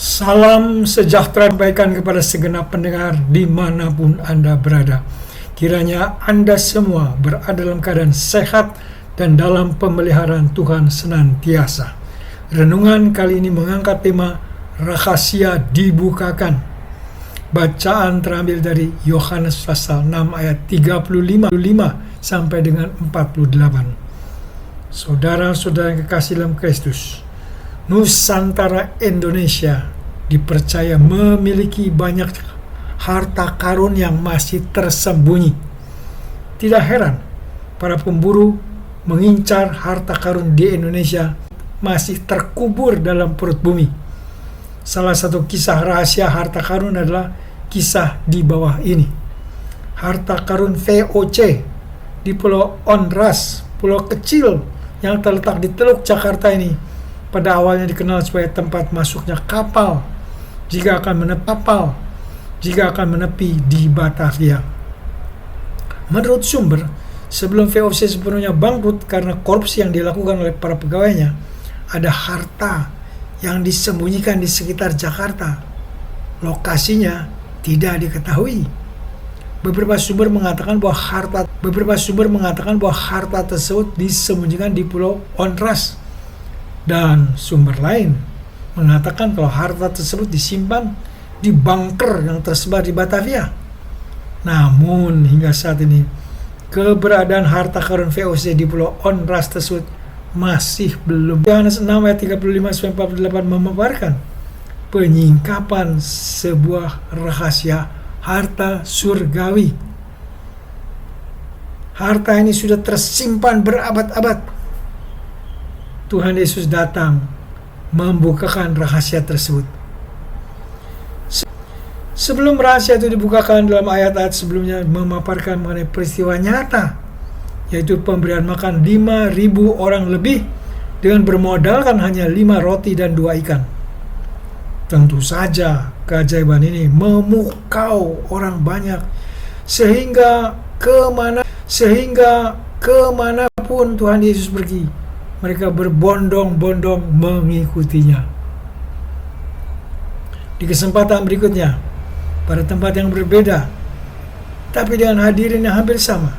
Salam sejahtera sampaikan kepada segenap pendengar dimanapun Anda berada. Kiranya Anda semua berada dalam keadaan sehat dan dalam pemeliharaan Tuhan senantiasa. Renungan kali ini mengangkat tema rahasia dibukakan. Bacaan terambil dari Yohanes pasal 6 ayat 35 sampai dengan 48. Saudara-saudara yang kekasih dalam Kristus, Nusantara Indonesia dipercaya memiliki banyak harta karun yang masih tersembunyi. Tidak heran para pemburu mengincar harta karun di Indonesia masih terkubur dalam perut bumi. Salah satu kisah rahasia harta karun adalah kisah di bawah ini. Harta karun VOC di Pulau Onrus, pulau kecil yang terletak di Teluk Jakarta ini, pada awalnya dikenal sebagai tempat masuknya kapal jika akan menepi di Batavia. Menurut sumber, sebelum VOC sepenuhnya bangkrut karena korupsi yang dilakukan oleh para pegawainya, ada harta yang disembunyikan di sekitar Jakarta. Lokasinya tidak diketahui. Beberapa sumber mengatakan bahwa harta tersebut disembunyikan di Pulau Onrus. Dan sumber lain mengatakan kalau harta tersebut disimpan di bunker yang tersebar di Batavia. Namun hingga saat ini keberadaan harta karun VOC di Pulau Onrus tersebut masih belum. Yohanes 6 ayat 35-48 memaparkan penyingkapan sebuah rahasia harta surgawi. Harta ini sudah tersimpan berabad-abad. Tuhan Yesus datang membukakan rahasia tersebut. Sebelum rahasia itu dibukakan, dalam ayat-ayat sebelumnya memaparkan mengenai peristiwa nyata, yaitu pemberian makan 5.000 orang lebih dengan bermodalkan hanya 5 roti dan 2 ikan. Tentu saja keajaiban ini memukau orang banyak sehingga kemanapun Tuhan Yesus pergi, mereka berbondong-bondong mengikutinya. Di kesempatan berikutnya, pada tempat yang berbeda, tapi dengan hadirin yang hampir sama,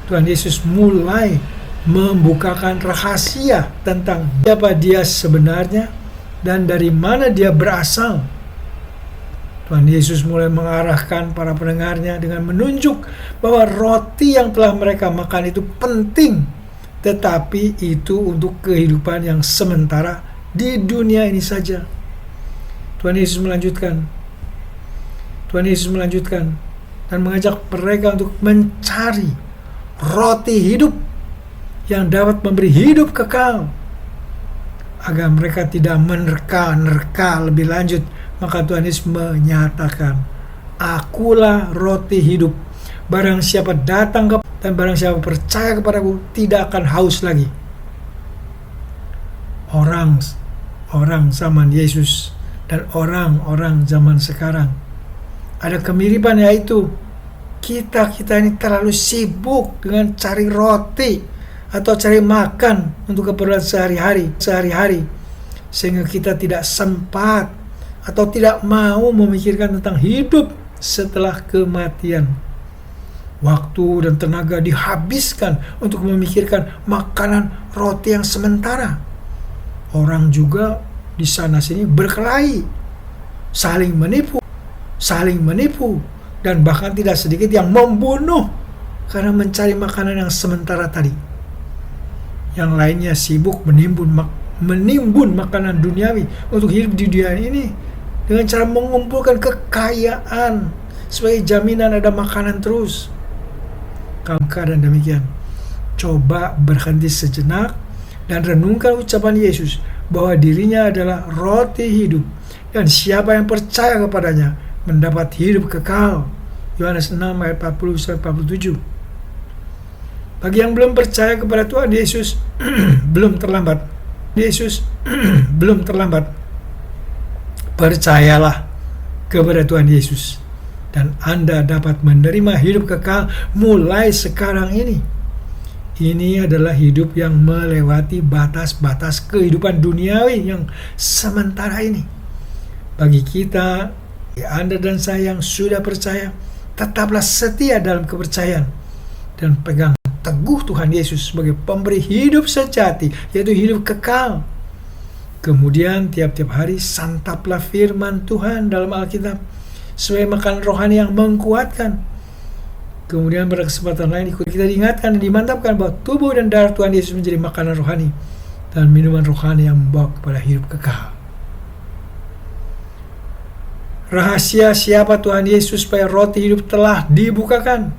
Tuhan Yesus mulai membukakan rahasia tentang siapa Dia sebenarnya dan dari mana Dia berasal. Tuhan Yesus mulai mengarahkan para pendengarnya dengan menunjuk bahwa roti yang telah mereka makan itu penting, tetapi itu untuk kehidupan yang sementara di dunia ini saja. Tuhan Yesus melanjutkan dan mengajak mereka untuk mencari roti hidup yang dapat memberi hidup kekal, agar mereka tidak menerka-nerka lebih lanjut. Maka Tuhan Yesus menyatakan, "Akulah roti hidup. Barang siapa datang dan barang siapa percaya kepadaku tidak akan haus lagi." Orang zaman Yesus dan orang-orang zaman sekarang ada kemiripan, yaitu kita ini terlalu sibuk dengan cari roti atau cari makan untuk keperluan sehari-hari sehingga kita tidak sempat atau tidak mau memikirkan tentang hidup setelah kematian. Waktu dan tenaga dihabiskan untuk memikirkan makanan roti yang sementara. Orang juga di sana sini berkelahi, saling menipu, dan bahkan tidak sedikit yang membunuh karena mencari makanan yang sementara tadi. Yang lainnya sibuk menimbun makanan duniawi untuk hidup di dunia ini dengan cara mengumpulkan kekayaan sebagai jaminan ada makanan terus. Kalau keadaan demikian, coba berhenti sejenak dan renungkan ucapan Yesus bahwa dirinya adalah roti hidup dan siapa yang percaya kepadanya mendapat hidup kekal. Yohanes 6 ayat 40-47. Bagi yang belum percaya kepada Tuhan Yesus, belum terlambat. Percayalah kepada Tuhan Yesus dan Anda dapat menerima hidup kekal mulai sekarang ini. Ini adalah hidup yang melewati batas-batas kehidupan duniawi yang sementara ini. Bagi kita, Anda dan saya yang sudah percaya, tetaplah setia dalam kepercayaan dan pegang teguh Tuhan Yesus sebagai pemberi hidup sejati, yaitu hidup kekal. Kemudian tiap-tiap hari santaplah firman Tuhan dalam Alkitab sebagai makanan rohani yang menguatkan. Kemudian pada kesempatan lain kita diingatkan dan dimantapkan bahwa tubuh dan darah Tuhan Yesus menjadi makanan rohani dan minuman rohani yang membawa kepada hidup kekal. Rahasia siapa Tuhan Yesus supaya roti hidup telah dibukakan.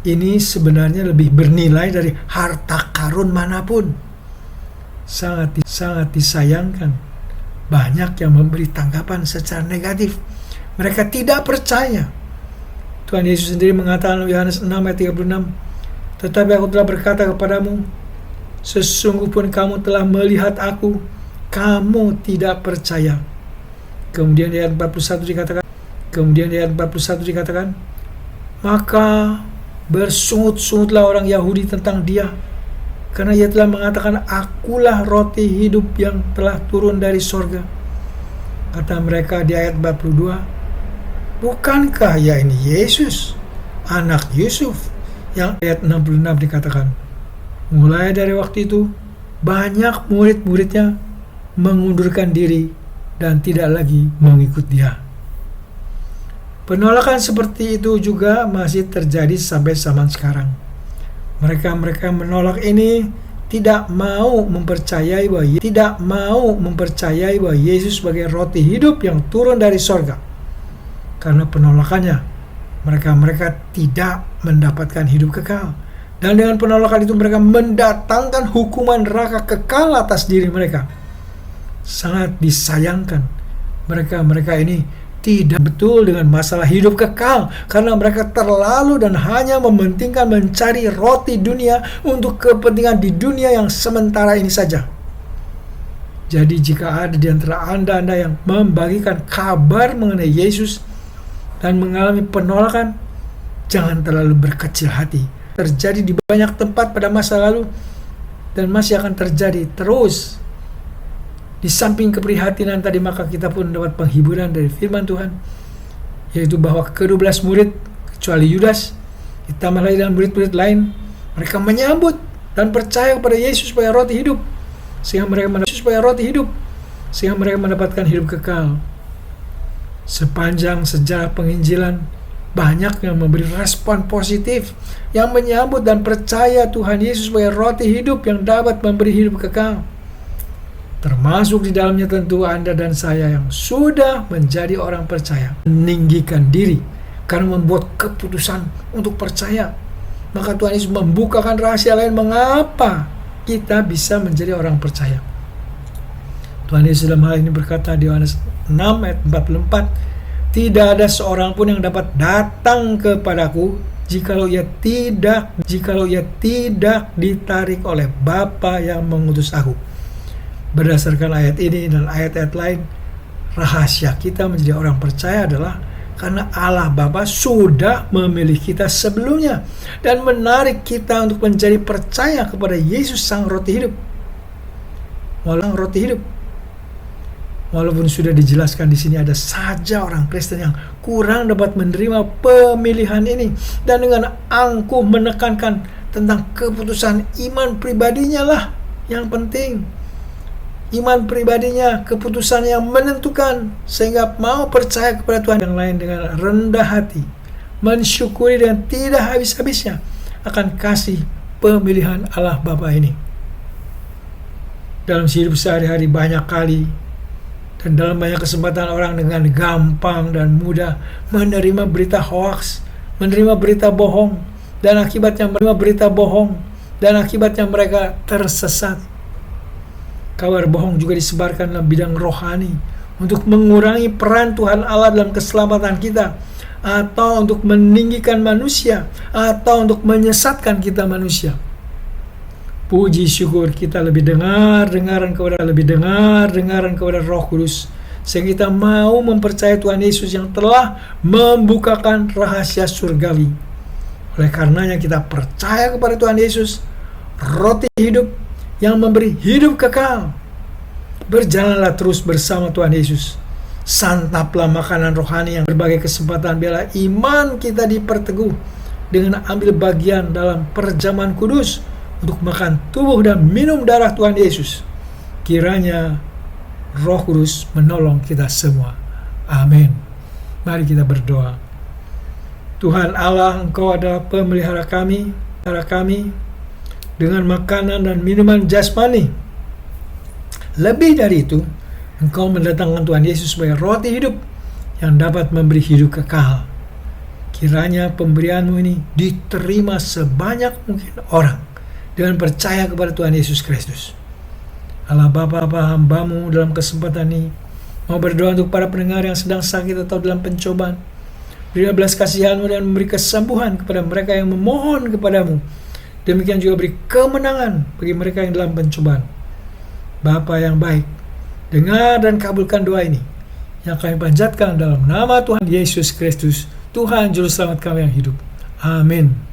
Ini sebenarnya lebih bernilai dari harta karun manapun. Sangat disayangkan, banyak yang memberi tanggapan secara negatif. Mereka tidak percaya. Tuhan Yesus sendiri mengatakan dalam Yohanes 6 ayat 36, "Tetapi aku telah berkata kepadamu, sesungguh pun kamu telah melihat aku, kamu tidak percaya." Kemudian di ayat 41 dikatakan, "Maka bersungut-sungutlah orang Yahudi tentang dia, karena ia telah mengatakan, akulah roti hidup yang telah turun dari sorga." Kata mereka di ayat 42, "Bukankah ya ini Yesus, anak Yusuf?" Yang ayat 66 dikatakan, mulai dari waktu itu, banyak murid-muridnya mengundurkan diri dan tidak lagi mengikut dia. Penolakan seperti itu juga masih terjadi sampai zaman sekarang. Mereka menolak ini, tidak mau mempercayai bahwa Yesus sebagai roti hidup yang turun dari sorga. Karena penolakannya, mereka tidak mendapatkan hidup kekal. Dan dengan penolakan itu mereka mendatangkan hukuman neraka kekal atas diri mereka. Sangat disayangkan, mereka ini tidak betul dengan masalah hidup kekal, karena mereka terlalu dan hanya mementingkan mencari roti dunia untuk kepentingan di dunia yang sementara ini saja. Jadi jika ada di antara Anda yang membagikan kabar mengenai Yesus dan mengalami penolakan, jangan terlalu berkecil hati. Terjadi di banyak tempat pada masa lalu dan masih akan terjadi terus. Di samping keprihatinan tadi, maka kita pun dapat penghiburan dari firman Tuhan, yaitu bahwa ke-12 murid, kecuali Yudas, ditambah lagi dengan murid-murid lain, mereka menyambut dan percaya kepada Yesus sebagai roti hidup, sehingga mereka mendapatkan hidup kekal. Sepanjang sejarah penginjilan, banyak yang memberi respon positif, yang menyambut dan percaya Tuhan Yesus sebagai roti hidup yang dapat memberi hidup kekal. Termasuk di dalamnya tentu Anda dan saya yang sudah menjadi orang percaya, meninggikan diri karena membuat keputusan untuk percaya. Maka Tuhan Yesus membukakan rahasia lain mengapa kita bisa menjadi orang percaya. Tuhan Yesus dalam hal ini berkata di Yohanes 6 ayat 44, "Tidak ada seorang pun yang dapat datang kepadaku jikalau ia tidak ditarik oleh Bapa yang mengutus aku." Berdasarkan ayat ini dan ayat-ayat lain, rahasia kita menjadi orang percaya adalah karena Allah Bapa sudah memilih kita sebelumnya dan menarik kita untuk menjadi percaya kepada Yesus sang roti hidup. Walaupun sudah dijelaskan di sini ada saja orang Kristen yang kurang dapat menerima pemilihan ini dan dengan angkuh menekankan tentang keputusan iman pribadinya lah yang penting. Iman pribadinya, keputusan yang menentukan, sehingga mau percaya kepada Tuhan. Yang lain dengan rendah hati, mensyukuri dan tidak habis-habisnya akan kasih pemilihan Allah Bapa ini. Dalam hidup sehari-hari banyak kali dan dalam banyak kesempatan orang dengan gampang dan mudah menerima berita hoaks, menerima berita bohong, dan akibatnya mereka tersesat. Kabar bohong juga disebarkan dalam bidang rohani untuk mengurangi peran Tuhan Allah dalam keselamatan kita, atau untuk meninggikan manusia, atau untuk menyesatkan kita manusia. Puji syukur kita lebih dengar-dengaran kepada Roh Kudus, sehingga kita mau mempercayai Tuhan Yesus yang telah membukakan rahasia surgawi. Oleh karenanya kita percaya kepada Tuhan Yesus, roti hidup yang memberi hidup kekal. Berjalanlah terus bersama Tuhan Yesus Santaplah makanan rohani yang berbagai kesempatan, biarlah iman kita diperteguh dengan ambil bagian dalam perjamuan kudus untuk makan tubuh dan minum darah Tuhan Yesus. Kiranya Roh Kudus menolong kita semua. Amin. Mari kita berdoa. Tuhan Allah, Engkau adalah pemelihara kami dengan makanan dan minuman jasmani. Lebih dari itu, Engkau mendatangkan Tuhan Yesus sebagai roti hidup yang dapat memberi hidup kekal. Kiranya pemberian-Mu ini diterima sebanyak mungkin orang dengan percaya kepada Tuhan Yesus Kristus. Allah Bapa, hamba-Mu dalam kesempatan ini mau berdoa untuk para pendengar yang sedang sakit atau dalam pencobaan. Berilah belas kasihan-Mu dan memberi kesembuhan kepada mereka yang memohon kepadamu. Demikian juga beri kemenangan bagi mereka yang dalam pencobaan. Bapa yang baik, dengar dan kabulkan doa ini yang kami panjatkan dalam nama Tuhan Yesus Kristus, Tuhan Juru Selamat kami yang hidup. Amin.